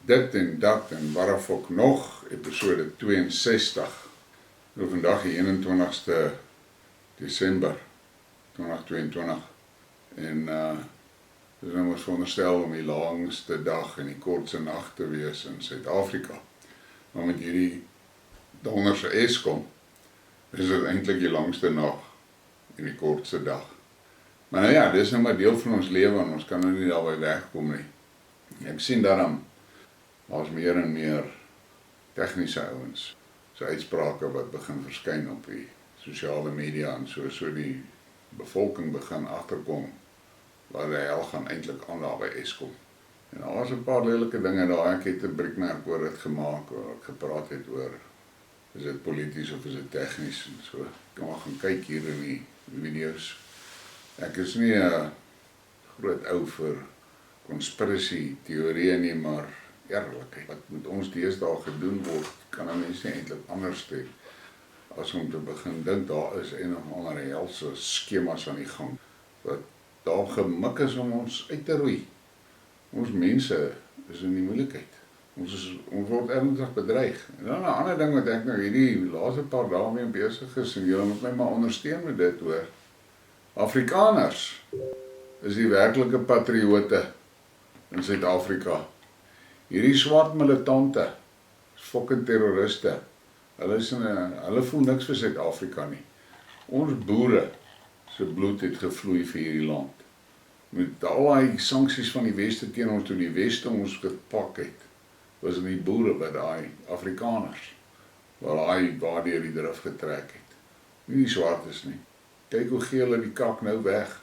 dit en dat en waarafok nog, episode 62. Nou vandag die 21ste Desember 2022. En dis nou ons veronderstel om die langste dag en die kortste nag te wees in Suid-Afrika. Maar met hierdie donderse Eskom, is dit eintlik die langste nag en die kortste dag. Maar nou ja, dis nou maar deel van ons lewe en ons kan nou nie daarby wegkom nie. Ek sien daarom, daar's meer en meer tegniese ouens, so uitsprake wat begin verskyn op die sosiale media en so die bevolking begin agterkom waar die hel gaan eintlik aan daar by Eskom. En daar was 'n paar lelike dinge daar, ek het 'n briekmerk oor dit gemaak, waar ek gepraat het oor, is dit polities of is dit tegnies en so. Ek kan maar gaan kyk hier in die video's. Ek is nie 'n groot ou vir conspiracy teorieë nie, maar eerlikheid. Wat moet ons deesdae gedoen word, kan 'n mens nie eintlik anders doen as om te begin dink daar is en of ander helse skemas aan die gang wat daar gemik is om ons uit te roei. Ons mense is in die moeilikheid. Ons word ernstig bedreig. En dan 'n ander ding wat ek nou hierdie laaste paar dae mee besig is, en julle moet my maar ondersteun met dit hoor. Afrikaners is die werklike patriote in Suid-Afrika. Hierdie swart militante is fucking terroriste. Hulle voel niks vir Suid-Afrika nie. Ons boere se bloed het gevloei vir hierdie land. Met al die sanksies van die Weste teen ons, toe die Weste ons gepak het, was dit die boere wat daai Afrikaners, waar die drif getrek het. Nie die swartes nie. Kyk hoe geel hulle die kak nou weg.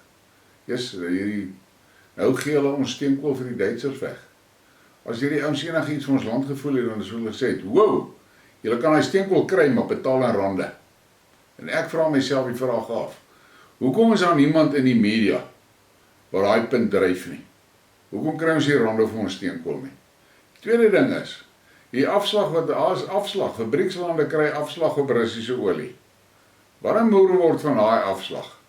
Nou gee hulle ons steenkool vir die Duitsers weg. As hierdie ouens enigiets van ons land gevoel het, dan is hulle gesê, wow, julle kan die steenkool kry, maar betaal in rande. En ek vra myself die vraag af, hoekom is daar niemand in die media waar daai punt dryf nie? Hoekom kry ons die rande vir ons steenkool nie? Tweede ding is, die afslag, fabriekslande kry afslag op Russiese olie. Waarom moer word van daai afslag?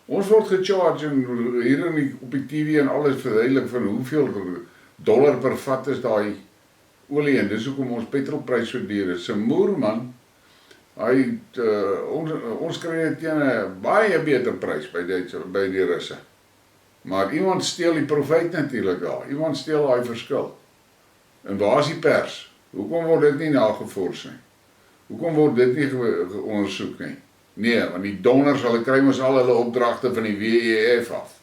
Ons word gecharge en hier op die TV en alles verduidelik van hoeveel dollar per vat is daai olie en dis hoekom ons petrolprys so duur is. 'n moerman, ons kry dit teen 'n baie beter prys by die Russe. Maar iemand steel die profijt natuurlik daar. Iemand steel daai verskil. En waar is die pers? Hoekom word dit nie nagevors nie? Hoekom word dit nie ondersoek nie? Nee, want die donders, hulle kry ons al hulle opdragte van die WEF af.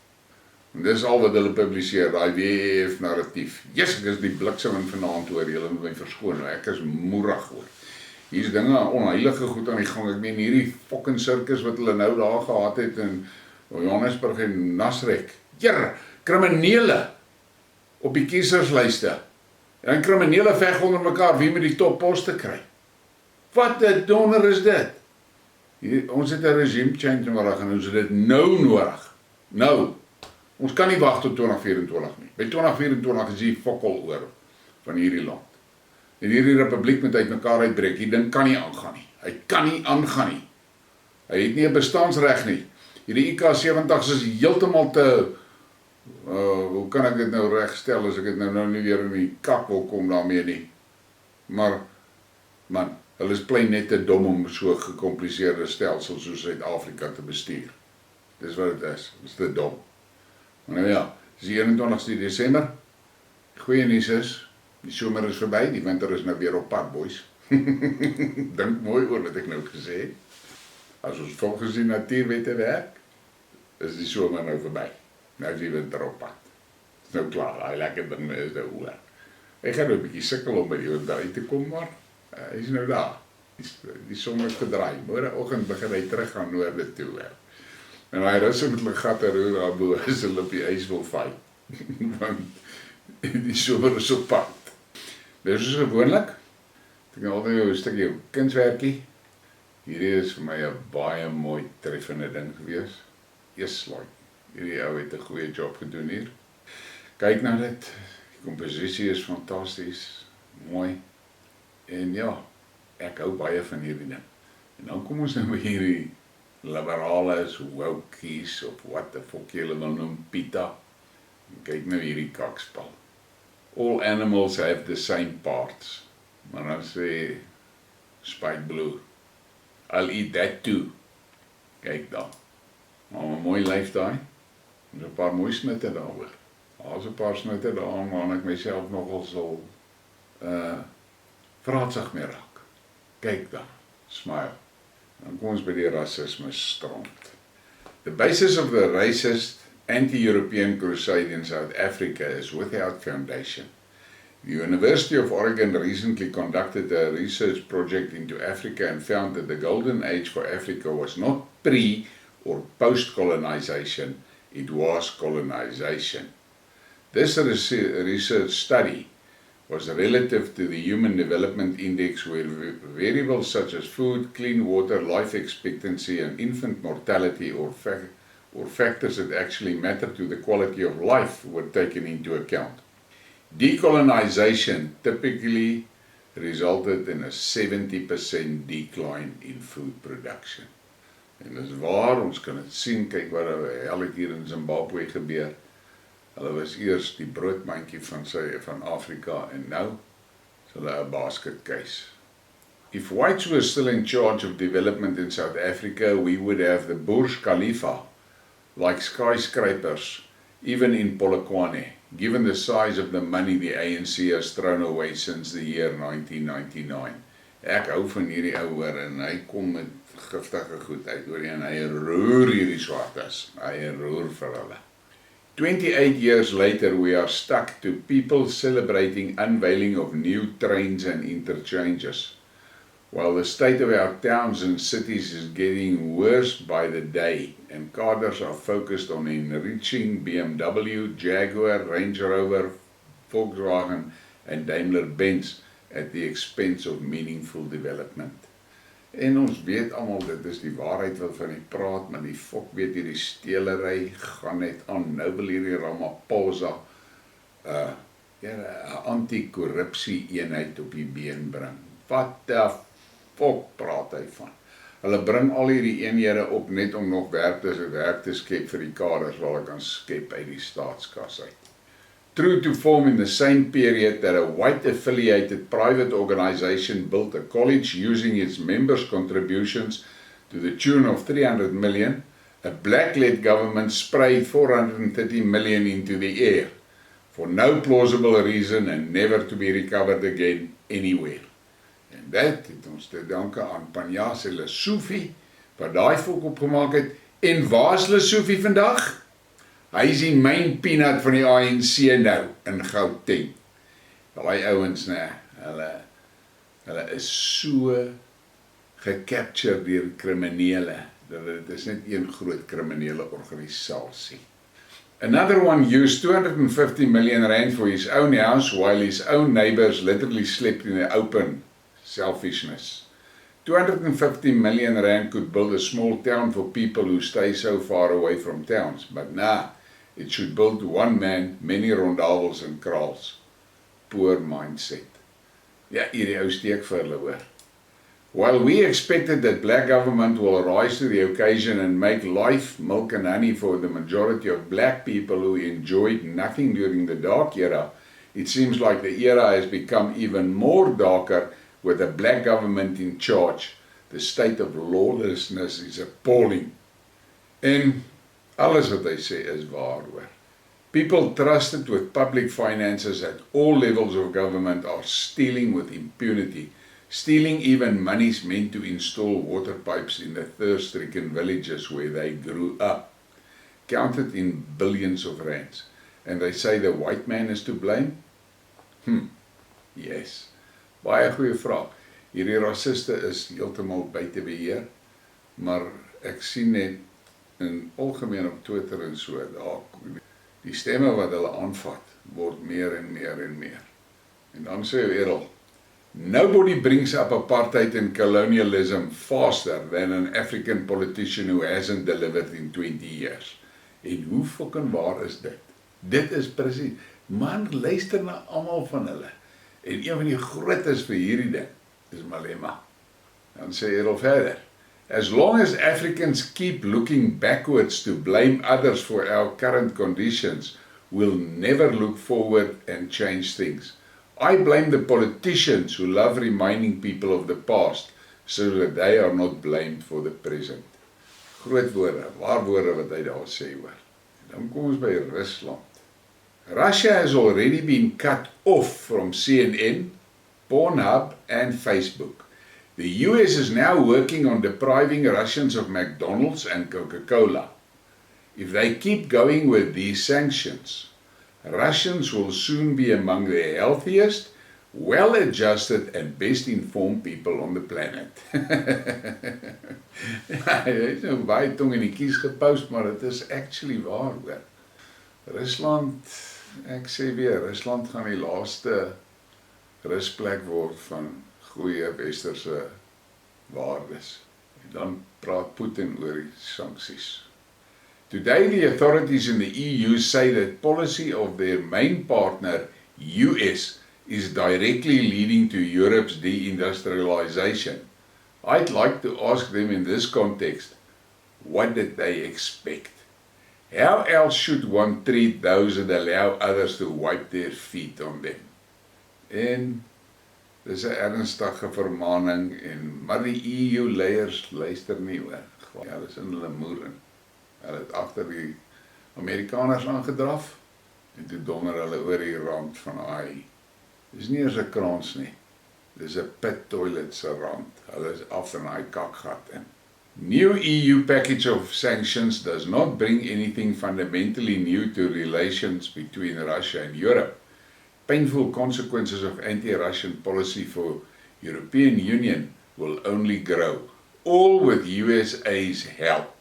En dis al wat hulle publiseer, daai WEF narratief. Yes, ek is die bliksem in vanaand hoor, julle moet my verskoon, ek is moerig hoor. Hier is dinge onheilige goed aan die gang, ek meen hierdie fucking sirkus wat hulle nou daar gehad het in Johannesburg en Nasrek. Kriminele op die kieserslyste. En kriminele veg onder mekaar, wie met die topposte kry. Wat 'n donder is dit? Ons het 'n regime change nodig en ons het dit nou nodig. Nou. Ons kan nie wag tot 2024 nie. By 2024 is die fokol oor van hierdie land. En hierdie republiek moet uit mekaar uitbreek. Die ding kan nie aangaan nie. Hy kan nie aangaan nie. Hy het nie 'n bestaansreg nie. Hierdie IK70 is heeltemal te hoe kan ek dit nou regstel as ek dit nou nie weer in die kak wil kom daarmee nie. Maar man, hulle is plein net te dom om so gekompliseerde stelsel soos Suid-Afrika te bestuur. Dis wat dit is. Dis te dom. Maar nou ja, dis die 21ste Desember. Goeie nuus is, die somer is verby, die winter is nou weer op pad, boys. Dink mooi oor wat ek nou gesê het. As ons volgens die natuurwette werk, is die somer nou verby. Nou is die winter op pad. Dis nou klaar, daai lekker ding is nou oor. Ek gaan nou 'n bietjie sukkel om by die winter uit te kom, maar hy is nou daar. Die son het gedraai. Môreoggend begin hy terug gaan noorde toe. En hy Russe met hulle gatte roer daarbo as hulle op die ys wil fight. Want die somer is op pad. Dis soos gewoonlik. Ek het altyd 'n stukkie kunswerkie. Hierdie is vir my 'n baie mooi treffende ding gewees. Hierdie ou het 'n goeie job gedoen hier. Kyk na dit. Die komposisie is fantasties, mooi. En ja, ek hou baie van hierdie ding. En dan kom ons nou by hierdie liberales, wokies, of wat die fok julle wil noem, Pita. En kyk nou hierdie kakspal. all animals have the same parts. Maar dan sê spike blue, I'll eat that too. Kyk dan. Maar 'n mooi lyf daai. Daar's 'n paar mooi snitte daaroor. Daar's 'n paar snitte daar waar ek myself nogal sal vraatsig mee raak. Kyk dan. Smile. Dan kom ons by die rassisme strand. The basis of the racist anti-European crusade in South Africa is without foundation. The University of Oregon recently conducted a research project into Africa and found that the golden age for Africa was not pre- or post-colonization, it was colonization. This research study was relative to the Human Development Index, where variables such as food, clean water, life expectancy, and infant mortality, or factors that actually matter to the quality of life, were taken into account. Decolonization typically resulted in a 70% decline in food production. En dis waar, ons kan dit sien, kyk wat het hier in Zimbabwe gebeur. Hulle was eers die broodmandjie van Afrika en nou is hulle 'n basket case. If whites were still in charge of development in South Africa, we would have the Burj Khalifa, like skyscrapers, even in Polokwane, given the size of the money the ANC has thrown away since the year 1999. Ek hou van hierdie ou hoor en hy kom met giftige goed uit oor en hy roer hierdie swartes. Hy roer vir hulle. 28 years later, we are stuck to people celebrating unveiling of new trains and interchanges, while the state of our towns and cities is getting worse by the day, and cadres are focused on enriching BMW, Jaguar, Range Rover, Volkswagen, and Daimler-Benz at the expense of meaningful development. En ons weet almal, dit is die waarheid wat van die praat, maar die fok weet hierdie stelery gaan net aan. Nou wil hierdie Ramaphosa 'n anti-korrupsie eenheid op die been bring. Wat die fok praat hy van? Hulle bring al hierdie eenhede op net om nog werk te skep vir die kaders wat hulle kan skep uit die staatskas uit. True to form, in the same period that a white-affiliated private organization built a college using its members' contributions to the tune of 300 million, a black-led government sprayed 430 million into the air for no plausible reason and never to be recovered again anywhere. En dit het ons te danke aan Panjas en Lesofie, wat daai volk opgemaak het. En waar is Lesofie vandag? Hy is die main peanut van die ANC nou, in Gauteng. Daai ouens, hulle is so gecaptured deur kriminele, dat dit is net een groot kriminele organisasie. Another one used 250 million rand for his own house, while his own neighbors literally slept in the open. Selfishness. 250 million rand could build a small town for people who stay so far away from towns, but nah, it should build one man, many rondavels and kraals. Poor mindset. Ja, hierdie ou steek vir hulle hoor. While we expected that black government will rise to the occasion and make life, milk and honey for the majority of black people who enjoyed nothing during the dark era, it seems like the era has become even more darker with a black government in charge. The state of lawlessness is appalling. En alles wat hy sê is waar hoor. People trusted with public finances at all levels of government are stealing with impunity, stealing even monies meant to install water pipes in the thirst-stricken villages where they grew up, counted in billions of rands. And they say the white man is to blame? Yes. Baie goeie vraag. Hierdie rassiste is heeltemal buite beheer, maar ek sien net in algemeen op Twitter en so, die stemme wat hulle aanvat, word meer en meer en meer. En dan sê Errol, nobody brings up apartheid and colonialism faster than an African politician who hasn't delivered in 20 years. En hoe fucking waar is dit? Dit is presies. Man, luister na almal van hulle. En een van die grootes vir hierdie ding is Malema. Dan sê hy verder, as long as Africans keep looking backwards to blame others for our current conditions, will never look forward and change things. I blame the politicians who love reminding people of the past so that they are not blamed for the present. Groot woorde, waar woorde wat hy daar sê hoor. Dan kom ons by Rusland. Russia has already been cut off from CNN, Pornhub and Facebook. The US is now working on depriving Russians of McDonald's and Coca-Cola. If they keep going with these sanctions, Russians will soon be among the healthiest, well-adjusted and best-informed people on the planet. Hy het nou baie tong in die kies gepost, maar het is actually waar hoor. Rusland, ek sê weer, Rusland gaan die laaste rusplek word van goeie westerse waardes. En dan praat Putin oor die sanksies. Today the authorities in the EU say that policy of their main partner, US, is directly leading to Europe's deindustrialization. I'd like to ask them in this context, what did they expect? How else should one treat those that allow others to wipe their feet on them? En dis 'n ernstige vermaning maar die EU leiers luister nie hoor. Ja, dis in hulle moer. Hulle het agter die Amerikaners aangedraf en toe donder hulle oor die rand van AI. Dis nie eens 'n kraans nie. Dis 'n pit toilet se rand. Hulle is af in daai kakgat in. New EU package of sanctions does not bring anything fundamentally new to relations between Russia and Europe. Painful consequences of anti-Russian policy for European Union will only grow, all with USA's help.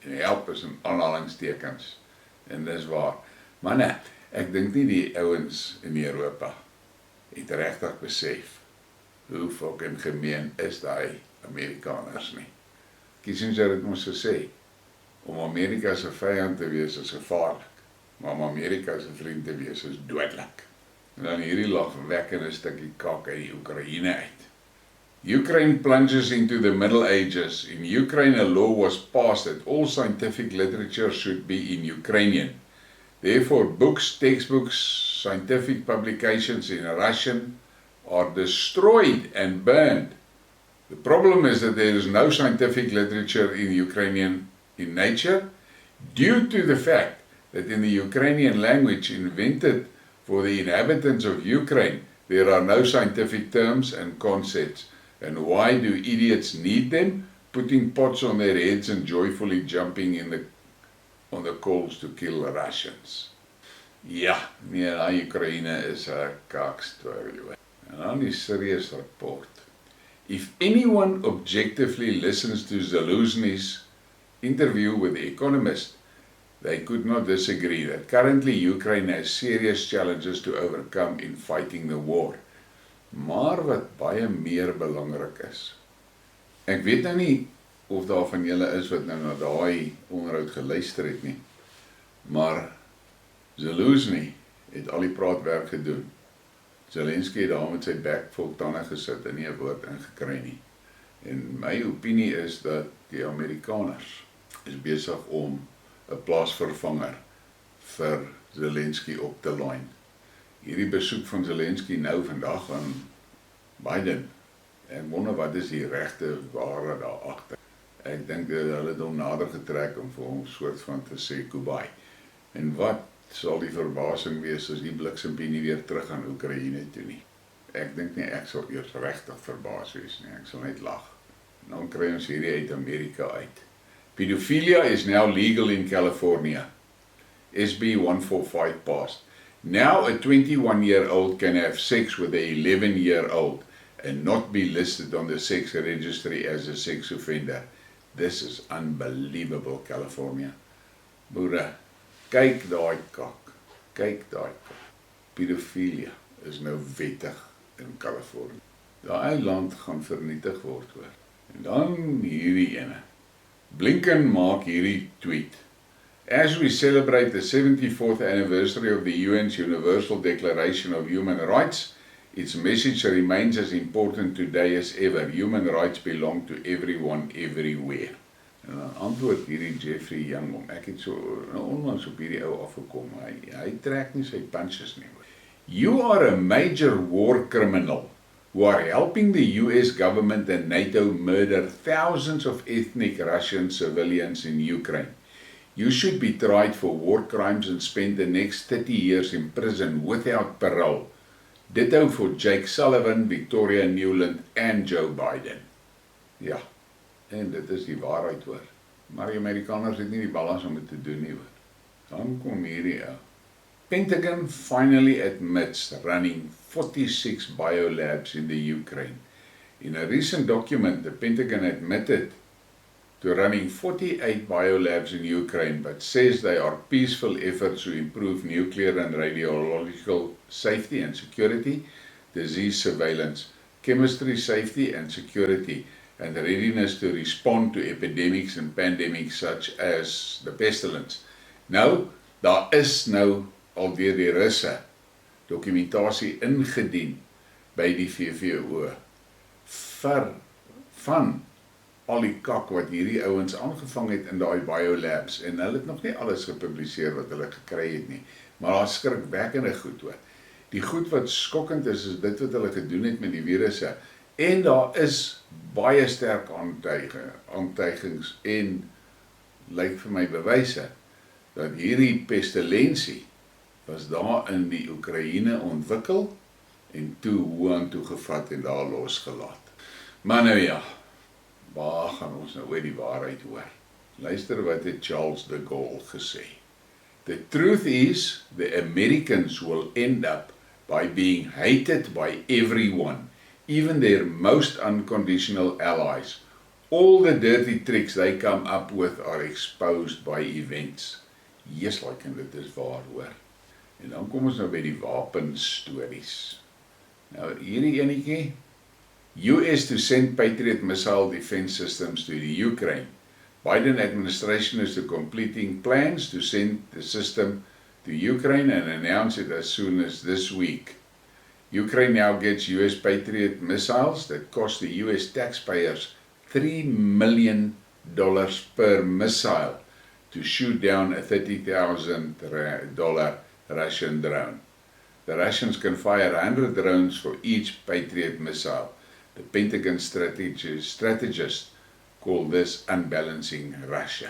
En help is in aanhalingstekens, en dis waar. Maar nee, ek dink nie die ouens in Europa het regtig besef hoe fucking gemeen is daai Amerikaners nie. Kissinger het ons gesê, om Amerika se vyand te wees is gevaarlik, maar om Amerika se vriend te wees is dodelik. En dan hierdie lagwekkende stukkie kak uit die Oekraïne uit. Ukraine plunges into the Middle Ages. In Ukraine, a law was passed that all scientific literature should be in Ukrainian. Therefore, books, textbooks, scientific publications in Russian are destroyed and burned. The problem is that there is no scientific literature in Ukrainian in nature due to the fact that in the Ukrainian language invented for the inhabitants of Ukraine, there are no scientific terms and concepts. And why do idiots need them? Putting pots on their heads and joyfully jumping on the calls to kill the Russians. Ja, nee, die Oekraïne is 'n kakstorie. En dan die serious report. If anyone objectively listens to Zelensky's interview with The Economist, they could not disagree that currently Ukraine has serious challenges to overcome in fighting the war. Maar wat baie meer belangrik is. Ek weet nou nie of daar van julle is wat nou na daai onderhoud geluister het nie. Maar Zelensky het al die praatwerk gedoen. Zelensky het daar met sy bek vol tande gesit en nie 'n woord ingekry nie. En my opinie is dat die Amerikaners is besig om 'n plaasvervanger vir Zelensky op te lyn. Hierdie besoek van Zelensky nou vandag aan Biden. Ek wonder wat is die regte ware daar agter. Ek dink dat hulle het hom nader getrek om vir hom soort van te sê goodbye. En wat sal die verbasing wees as die bliksempie nie weer terug aan Oekraïne toe nie. Ek dink nie ek sal eers regtig verbaas wees nie, ek sal net lag. Dan kry ons hierdie uit Amerika uit. Pedofilia is now legal in California. SB 145 passed. Now a 21-year-old can have sex with a 11-year-old and not be listed on the sex registry as a sex offender. This is unbelievable, California. Boere, kyk daai kak. Kyk daai kak. Pedofilia is nou wettig in Kalifornië. Daai land gaan vernietig word hoor. En dan hierdie ene. Blinken maak hierdie tweet. As we celebrate the 74th anniversary of the UN's Universal Declaration of Human Rights, its message remains as important today as ever. Human rights belong to everyone, everywhere. En dan antwoord hierdie Jeffrey Young om, ek het so onlangs op hierdie ou afgekom, hy trek nie sy punches nie. You are a major war criminal who are helping the US government and NATO murder thousands of ethnic Russian civilians in Ukraine. You should be tried for war crimes and spend the next 30 years in prison without parole. Ditto vir Jake Sullivan, Victoria Nuland en Joe Biden. Ja, en dit is die waarheid hoor. Maar die Amerikaners het nie die balans om dit te doen nie hoor. Dan kom hierdie ou. Pentagon finally admits running 46 biolabs in the Ukraine. In a recent document, the Pentagon admitted to running 48 biolabs in Ukraine, but says they are peaceful efforts to improve nuclear and radiological safety and security, disease surveillance, chemistry safety and security, and readiness to respond to epidemics and pandemics such as the pestilence. Nou, daar is nou alweer die Russe dokumentasie ingedien by die VVO van al die kak wat hierdie ouens aangevang het in daai biolabs en hulle het nog nie alles gepubliseer wat hulle gekry het nie, maar daar skrikwekkende goed hoor. Die goed wat skokkend is dit wat hulle gedoen het met die virusse en daar is baie sterk aantuigings en lyk vir my bewyse dat hierdie pestilensie was daar in die Oekraïne ontwikkel en toe Wuhan toegevat en daar losgelaat. Maar nou ja, waar gaan ons nou oor die waarheid hoor? Luister wat het Charles de Gaulle gesê. The truth is, the Americans will end up by being hated by everyone, even their most unconditional allies. All the dirty tricks they come up with are exposed by events. Yes, like en dit is waar hoor. En dan kom ons nou by die wapenstories. Nou hierdie enetjie, US to send Patriot missile defense systems to the Ukraine. Biden administration is completing plans to send the system to Ukraine and announce it as soon as this week. Ukraine now gets US Patriot missiles that cost the US taxpayers $3 million per missile to shoot down a $30,000 Russian drone. The Russians can fire 100 drones for each Patriot missile. The Pentagon strategists call this unbalancing Russia.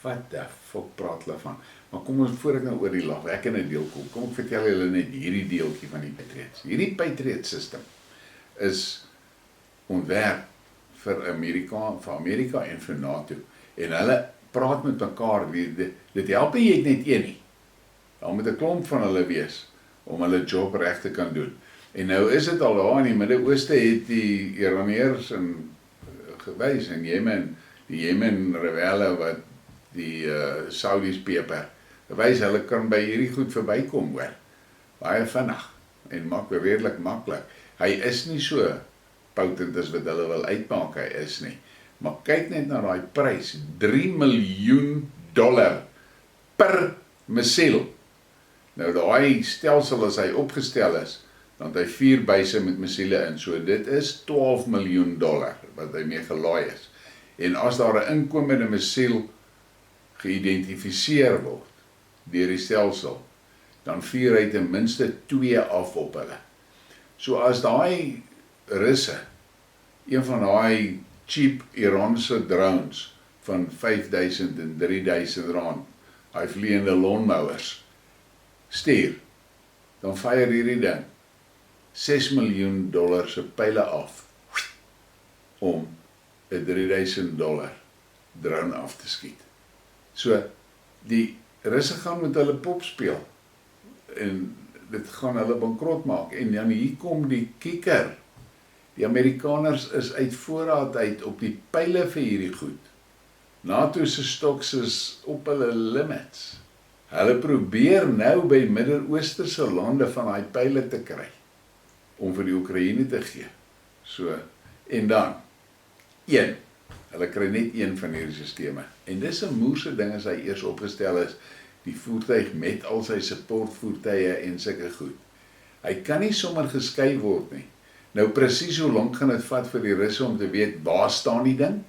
Wat the fuck praat hulle van? Maar kom ons voor ek nou oor die lag, ek in 'n deel kom ek vertel julle net hierdie deeltjie van die Patriots. Hierdie Patriot system is ontwerp vir Amerika en vir NATO. En hulle praat met mekaar, dit help nie jy het net een nie. Daar moet 'n klomp van hulle wees om hulle job reg te kan doen. En nou is dit al daar in die Midde-Ooste het die Iraniërs gewys in Jemen, die Jemen rebelle wat die Saudis peper. Gewys hulle kan by hierdie goed verbykom hoor. Baie vinnig en maak redelik maklik. Hy is nie so potent as wat hulle wil uitmaak hy is nie. Maar kyk net na daai prys, $3 miljoen per missiel. Nou daai stelsel as hy opgestel is, dan het hy 4 buise met missiele in, so dit is $12 miljoen wat hy mee gelaai is. En as daar 'n inkomende missiel geïdentifiseer word deur die stelsel, dan vuur hy ten minste 2 af op hulle. So as daai Russe, een van daai cheap Iranse drones van 5.000 en 3.000 rand, hy vliegende lawnmowers, stuur, dan fire hierdie ding $6 miljoen se pyle af om $1 3.000 drone af te skiet. So, die Russe gaan met hulle pop speel en dit gaan hulle bankrot maak en dan hier kom die kikker. Die Amerikaners is uit voorraad uit op die pyle vir hierdie goed. NATO se stoks is op hulle limits. Hulle probeer nou by Midde-Oosterse lande van daai pyle te kry om vir die Oekraïne te gee. So, en dan, hulle kry net een van hierdie sisteme. En dis 'n moerse ding as hy eers opgestel is, die voertuig met al sy supportvoertuie en sulke goed. Hy kan nie sommer geskei word nie. Nou presies hoe lank gaan dit vat vir die Russe om te weet waar staan die ding?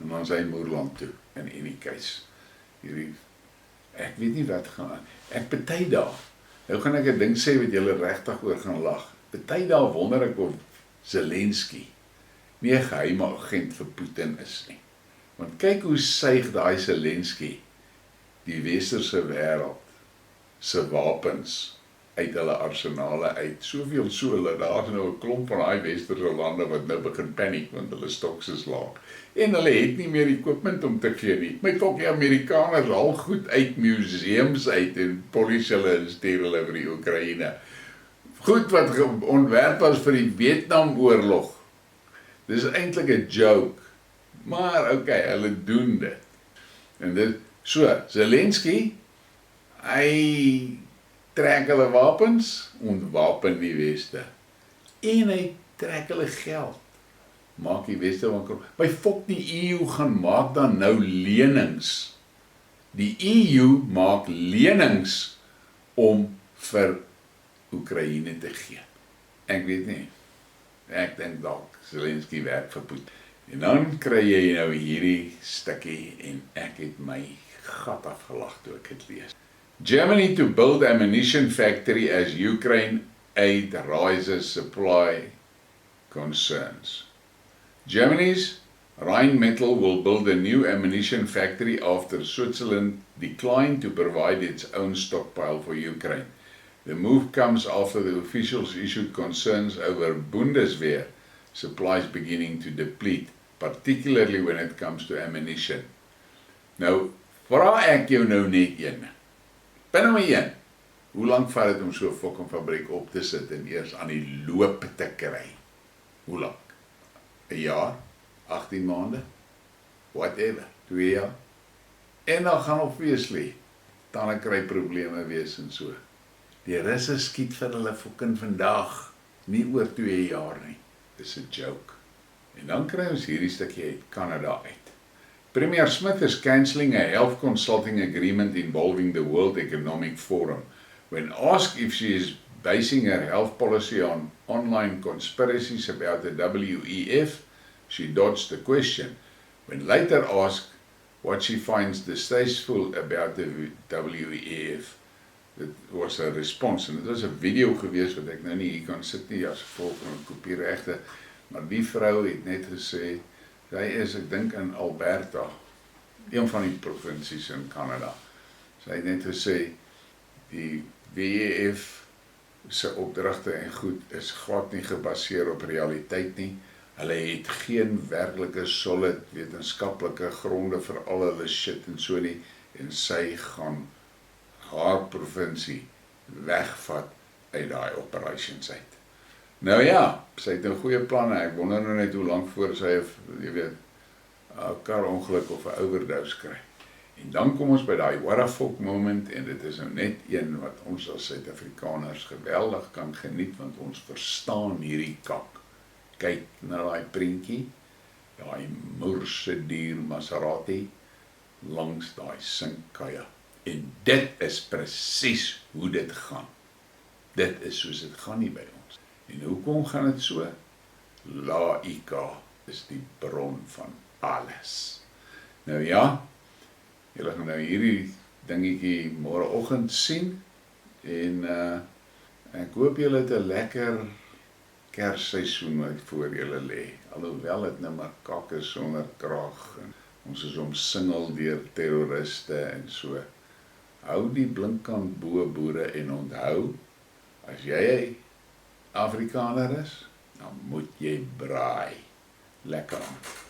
en dan sy Moerland toe, in die keis. Ek weet nie wat gaan aan. Ek party dae, nou gaan ek 'n ding sê wat julle regtig oor gaan lag. Party dae wonder ek of Zelensky nie 'n geheime agent vir Putin is nie. Want kyk hoe suig daai Zelensky die westerse wêreld se wapens uit hulle arsenale uit. Soveel so hulle, daar's nou 'n klomp van daai westerse lande wat nou begin paniek want hulle stoks is laag. En hulle het nie meer equipment om te gee nie. My kok, die Amerikaners al goed uit museums uit en polisie hulle en stuur hulle vir die Oekraïne. Goed wat ontwerp was vir die Vietnamoorlog. Dis eintlik 'n joke. Maar okay, hulle doen dit. En dit, so, Zelensky, hy trek hulle wapens, ontwapen die Weste. En hy trek hulle geld. Maak die Weste wankel. My fok, die EU gaan maak dan nou lenings. Die EU maak lenings om vir Oekraïne te gee. Ek weet nie. Ek dink dalk Zelensky werk vir Putin. En dan kry jy nou hierdie stukkie en ek het my gat afgelag toe ek het lees. Germany to build ammunition factory as Ukraine aid rises supply concerns. Germany's Rheinmetall will build a new ammunition factory after Switzerland declined to provide its own stockpile for Ukraine. The move comes after the officials issued concerns over Bundeswehr supplies beginning to deplete, particularly when it comes to ammunition. Nou, vra ek jou nou net een. Binne my een. Hoe lank vat dit om so 'n fucking fabriek op te sit en eers aan die loop te kry? Hoe lank? 'n jaar? 18 maande? Whatever. 2 jaar? En dan gaan obviously dan kry probleme wees en so. Die Russe skiet vir hulle fucking vandag, nie oor 2 jaar nie. Dis 'n joke. En dan kry ons hierdie stukkie uit Canada uit. Premier Smith is cancelling a health consulting agreement involving the World Economic Forum. When asked if she is basing her health policy on online conspiracies about the WEF, she dodged the question. When later asked what she finds distasteful about the WEF, dit was 'n response, en dit was 'n video gewees wat ek nou nie hier kan sit nie as gevolg van kopieregte, maar die vrou het net gesê, sy is, ek dink in Alberta, een van die provinsies in Canada. Sy het net gesê, die WEF se opdragte en goed is glad nie gebaseer op realiteit nie. Hulle het geen werklike solid wetenskaplike gronde vir al hulle shit en so nie, en sy gaan haar provinsie wegvat uit daai operations uit. Nou ja, sy het nou goeie planne, ek wonder nou net hoe lank voor sy, jy weet, 'n karongeluk of 'n overdose kry. En dan kom ons by daai what the fuck moment, en dit is nou net een wat ons as Suid-Afrikaners geweldig kan geniet, want ons verstaan hierdie kak. Kyk na daai prentjie, daai moerse dier Maserati, langs daai sinkkaja. En dit is presies hoe dit gaan. Dit is soos dit gaan nie by ons. En hoekom gaan dit so? Laika is die bron van alles. Nou ja, julle gaan nou hierdie dingetjie môreoggend sien, en ek hoop julle het 'n lekker Kersseisoen wat voor julle lê. Alhoewel dit nou maar kak is sonder krag, en ons is omsingel deur terroriste en so. Hou die blinkkant bo boere en onthou, as jy 'n Afrikaner is, dan moet jy braai. Lekker aan.